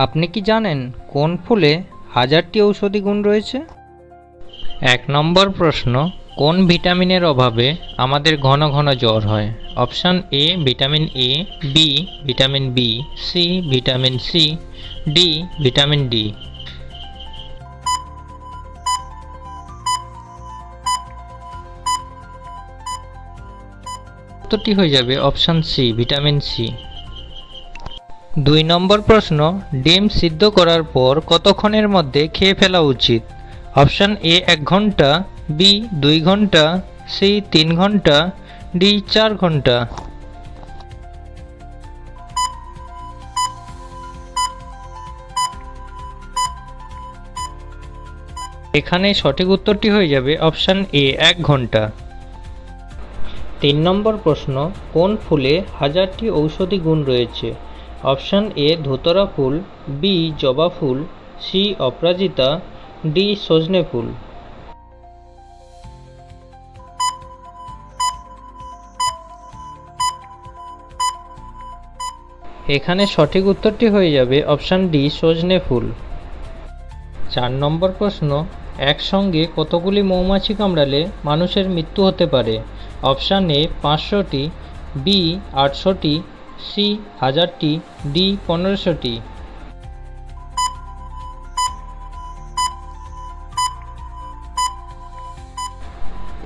আপনি কি জানেন কোন ফুলে হাজারটি ঔষধি গুণ রয়েছে? ১ নম্বর প্রশ্ন, কোন ভিটামিনের অভাবে আমাদের ঘন ঘন জ্বর হয়? Option A vitamin A, B vitamin B, C vitamin C, D vitamin D. উত্তরটি হয়ে যাবে অপশান সি ভিটামিন সি। ২ নম্বর প্রশ্ন, ডিম সিদ্ধ করার পর কতক্ষণের মধ্যে খেয়ে ফেলা উচিত? অপশান এ ১ ঘন্টা, বি ২ ঘন্টা, সি ৩ ঘন্টা, ডি ৪ ঘন্টা। এখানে সঠিক উত্তরটি হয়ে যাবে অপশান এ ১ ঘন্টা। ৩ নম্বর প্রশ্ন, কোন ফুলে হাজারটি ঔষধি গুণ রয়েছে? অপশান এ ধুতরা ফুল, বি জবা ফুল, সি অপরাজিতা, ডি সজনে ফুল। এখানে সঠিক উত্তরটি হয়ে যাবে অপশান ডি সজনে ফুল। ৪ নম্বর প্রশ্ন, একসঙ্গে কতগুলি মৌমাছি কামড়ালে মানুষের মৃত্যু হতে পারে? অপশান এ ৫০০টি, বি ৮০০টি, সি ১০০০টি, ডি ১৫০০টি।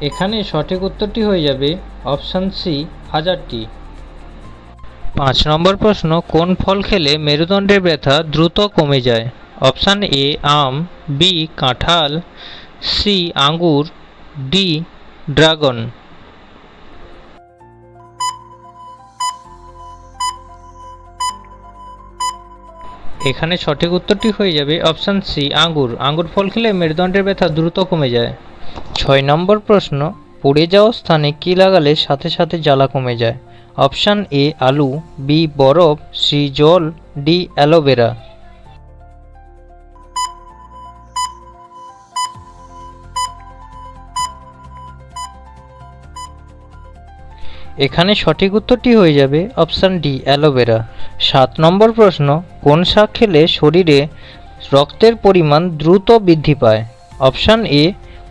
এখানে সঠিক উত্তরটি হয়ে যাবে অপশান সি ১০০০টি। ৫ নম্বর প্রশ্ন, কোন ফল খেলে মেরুদণ্ডের ব্যথা দ্রুত কমে যায়? অপশান এ আম, বি কাঁঠাল, সি আঙ্গুর, ডি ড্রাগন। এখানে সঠিক উত্তরটি হয়ে যাবে অপশান সি আঙ্গুর। আঙ্গুর ফল খেলে মেরুদণ্ডের ব্যথা দ্রুত কমে যায়। ৬ নম্বর প্রশ্ন, পুড়ে যাওয়া স্থানে কী লাগালে সাথে সাথে জ্বালা কমে যায়? অপশান এ আলু, বি বরফ, সি জল, ডি অ্যালোভেরা। এখানে সঠিক উত্তরটি হয়ে যাবে অপশান ডি অ্যালোভেরা। ৭ নম্বর প্রশ্ন, কোন শাক খেলে শরীরে রক্তের পরিমাণ দ্রুত বৃদ্ধি পায়? অপশান এ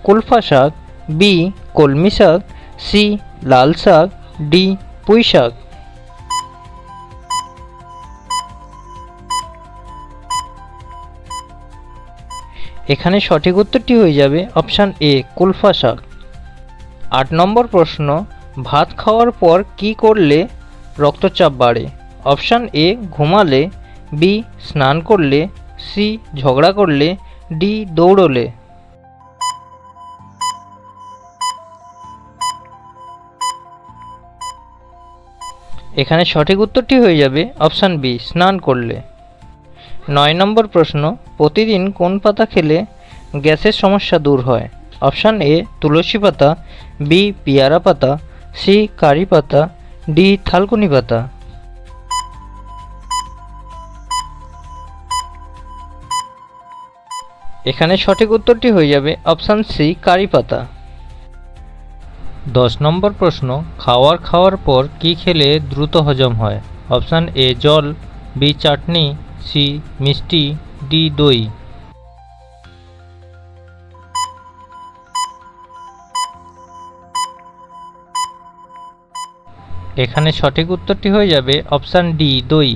কুলফা শাক, বি কলমি শাক, সি লাল শাক, ডি পুঁই শাক। এখানে সঠিক উত্তরটি হয়ে যাবে অপশান এ কুলফা শাক। ৮ নম্বর প্রশ্ন, ভাত খাওয়ার পর কি করলে রক্তচাপ বাড়ে? অপশান এ ঘুমালে, বি স্নান করলে, সি ঝগড়া করলে, ডি দৌড়লে। এখানে সঠিক উত্তরটি হয়ে যাবে অপশান বি স্নান করলে। ৯ নম্বর প্রশ্ন, প্রতিদিন কোন পাতা খেলে গ্যাসের সমস্যা দূর হয়? অপশান এ তুলসী পাতা, বি পেয়ারা পাতা, সি কারি পাতা, ডি থালকুনি পাতা। এখানে সঠিক উত্তরটি হয়ে যাবে অপশান সি কারি পাতা। ১০ নম্বর প্রশ্ন, খাওয়ার পর কি খেলে দ্রুত হজম হয়? অপশান এ জল, বি চাটনি, সি মিষ্টি, ডি দই। এখানে সঠিক উত্তরটি হয়ে যাবে অপশান ডি দই।